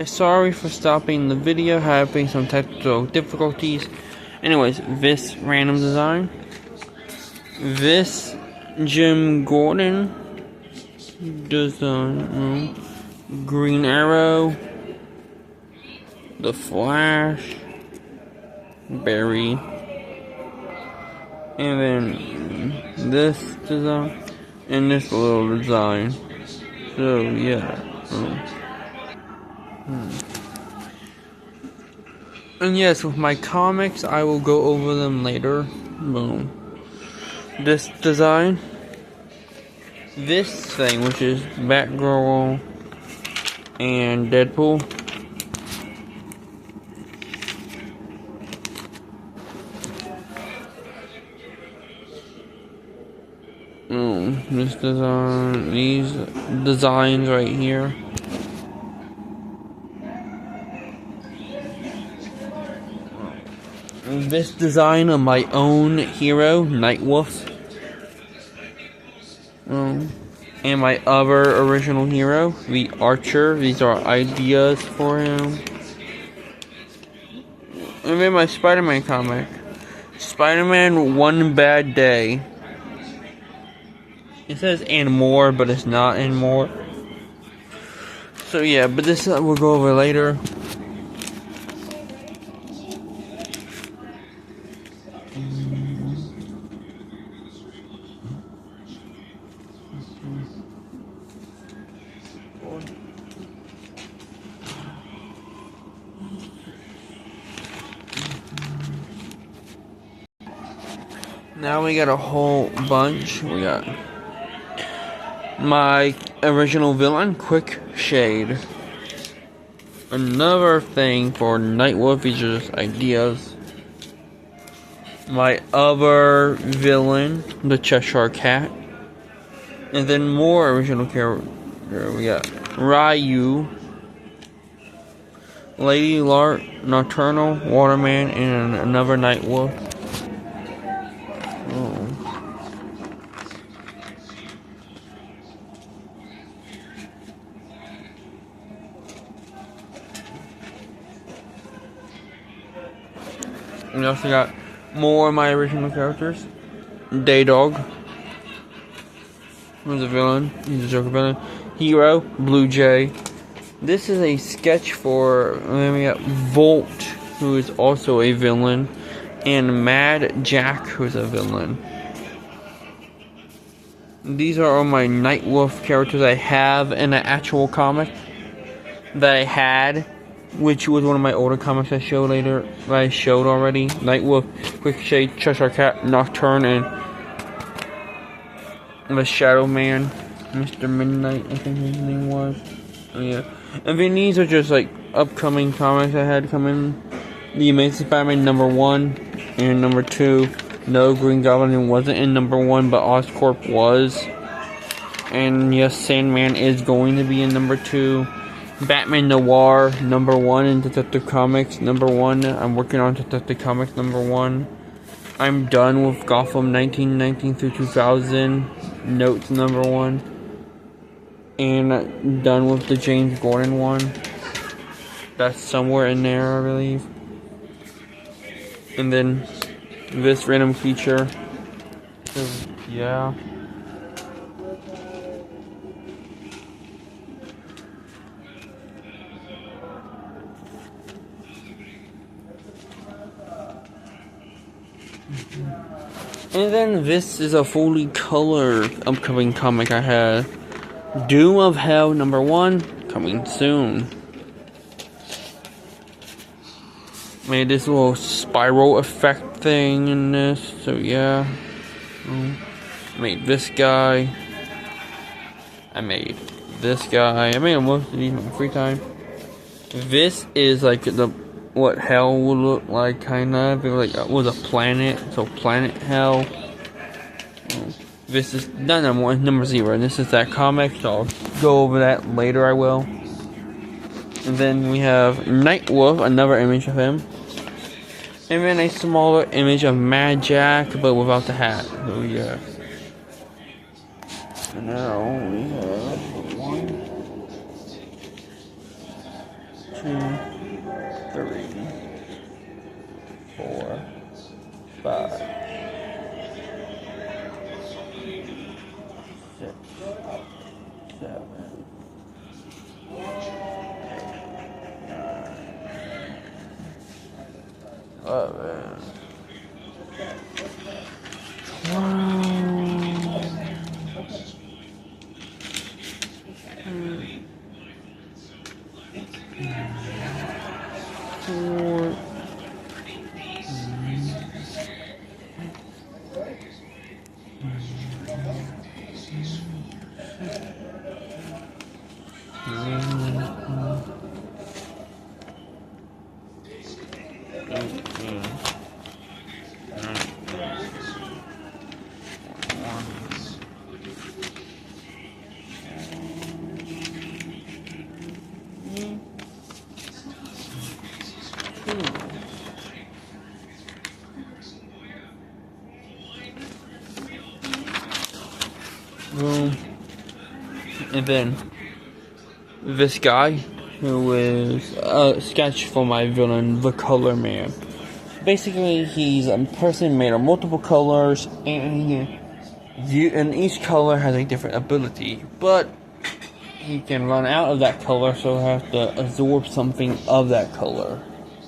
Sorry for stopping the video, having some technical difficulties. Anyways, this random design. This Jim Gordon design. Green Arrow. The Flash. Barry. And then this design. And this little design. So, yeah. And yes, with my comics, I will go over them later. Boom. This design. This thing, which is Batgirl and Deadpool. This design, these designs right here. This design of my own hero, Nightwolf. And my other original hero, the Archer. These are ideas for him. And then my Spider-Man comic. Spider-Man One Bad Day. It says and more, but it's not and more. So yeah, but this we'll go over later. Now we got a whole bunch. We got my original villain, Quick Shade. Another thing for Nightwolf, these are just ideas. My other villain, the Cheshire Cat. And then more original character. We got Ryu, Lady Lark, Nocturnal, Waterman, and another Nightwolf. We also got more of my original characters. Daydog, who's a villain. He's a Joker villain. Hero, Blue Jay. This is a sketch for. Then we got Volt, who is also a villain, and Mad Jack, who's a villain. These are all my Nightwolf characters I have in an actual comic that I had, which was one of my older comics I showed later. That I showed already. Nightwolf, Quick Shade, Cheshire Cat, Nocturne, and the Shadow Man, Mr. Midnight, I think his name was. Oh yeah. And then these are just like upcoming comics I had coming. The Amazing Spider-Man #1 and #2. No, Green Goblin wasn't in #1, but Oscorp was. And yes, Sandman is going to be in #2. Batman Noir #1 in Detective Comics #1. I'm working on Detective Comics #1. I'm done with Gotham 1919 through 2000 Notes #1. And done with the James Gordon one. That's somewhere in there, I believe. And then this random feature. So, yeah. And then this is a fully colored upcoming comic I had. Doom of Hell #1, coming soon. Made this little spiral effect thing in this, so yeah. Made this guy. I made this guy. I made most of these in my free time. This is like what hell would look like, kind of. It was a planet, so Planet Hell. This is not #1, #0. This is that comic, so I'll go over that later. I will. And then we have Nightwolf, another image of him. And then a smaller image of Mad Jack, but without the hat. So yeah. And now we have one. 2, 3, 4, 5, 6, 7, 11, 12, boom. And then this guy, who is a sketch for my villain, the Color Man. Basically, he's a person made of multiple colors, and each color has a different ability. But he can run out of that color, so he has to absorb something of that color.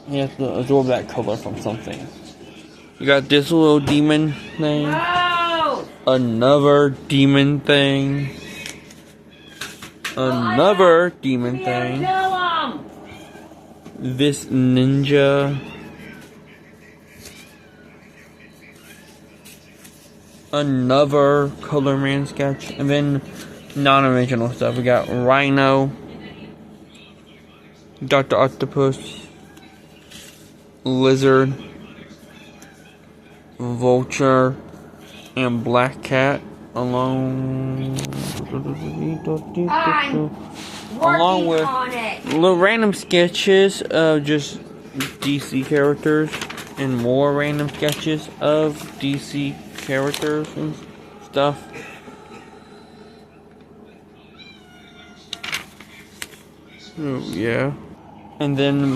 He has to absorb that color from something. You got this little demon thing. Another demon thing. Another demon thing. This ninja. Another Color Man sketch. And then non-original stuff. We got Rhino. Dr. Octopus. Lizard. Vulture. And Black Cat. Along with little random sketches of just DC characters and more random sketches of DC characters and stuff. Oh yeah. And then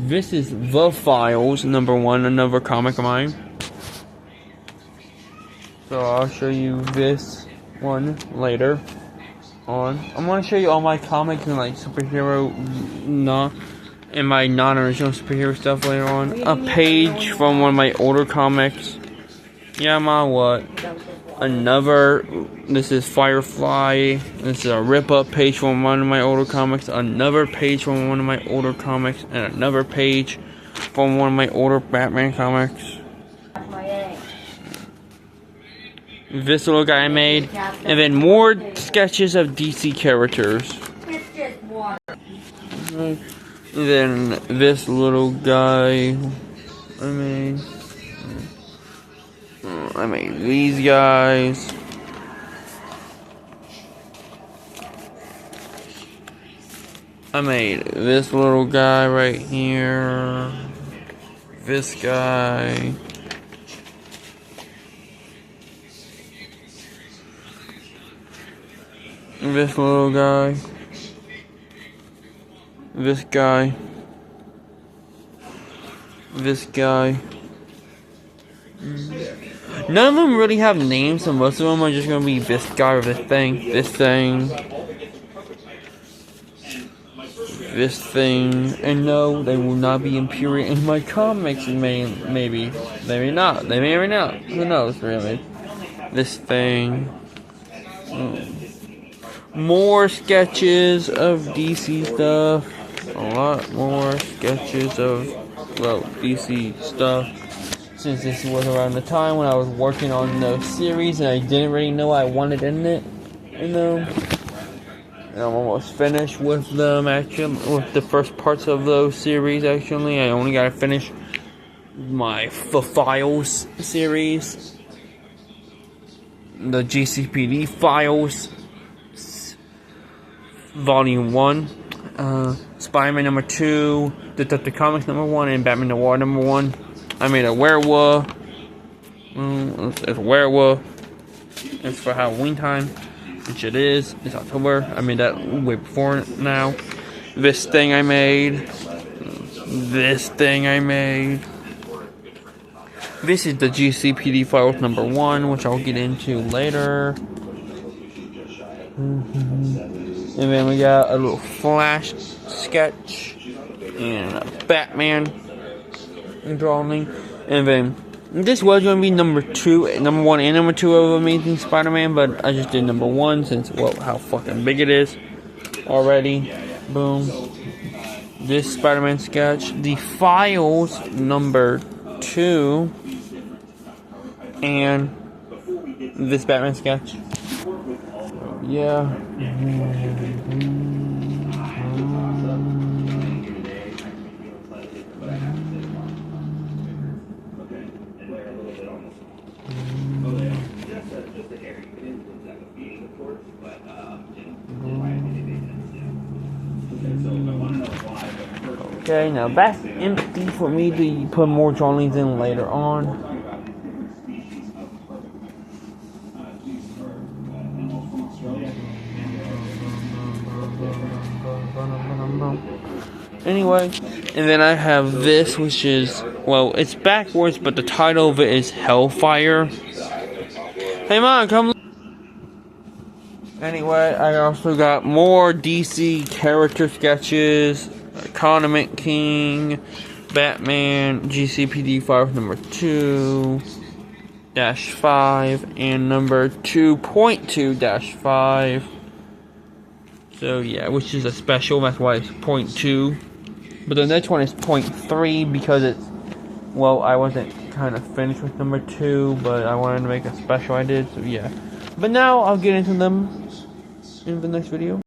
this is The Files #1, another comic of mine. So I'll show you this one later on. I'm gonna show you all my comics and like superhero, and my non-original superhero stuff later on. A page from one of my older comics. Yeah, ma, what? This is Firefly. This is a rip-up page from one of my older comics. Another page from one of my older comics, and another page from one of my older Batman comics. This little guy I made, and then more sketches of DC characters. And then this little guy I made these guys. I made this little guy right here. This guy. This little guy. This guy. This guy. None of them really have names, so most of them are just gonna be this guy or this thing, this thing, this thing. And no, they will not be appearing in my comics. Maybe, maybe not. They may or may not. Who knows, really? This thing. More sketches of DC stuff. A lot more sketches of, well, DC stuff. Since this was around the time when I was working on the series and I didn't really know what I wanted in it, And I'm almost finished with them, actually, with the first parts of those series, actually. I only gotta finish The Files series. The GCPD Files Volume 1, Spider-Man #2, Detective Comics #1, and Batman Noir #1. I made a werewolf. It's a werewolf. It's for Halloween time, which it is. It's October. I made that way before now. this thing I made. This thing I made. This is the GCPD files number 1, which I'll get into later. And then we got a little Flash sketch and a Batman drawing. And then this was going to be number 1 and number 2 of Amazing Spider-Man, but I just did number 1 since, well, how fucking big it is already. Boom. This Spider-Man sketch. The files number 2. And this Batman sketch. Yeah. Okay, now that's empty for me to put more drawings in later on. Anyway, and then I have this, which is, well, it's backwards, but the title of it is Hellfire. Hey, Mom, come. Anyway, I also got more DC character sketches. Condiment King, Batman, GCPD files number 2-5, and number 2.2-5. So yeah, which is a special, that's why it's 0.2. But the next one is 0.3 because it's, well, I wasn't kind of finished with number 2, but I wanted to make a special I did, so yeah. But now I'll get into them in the next video.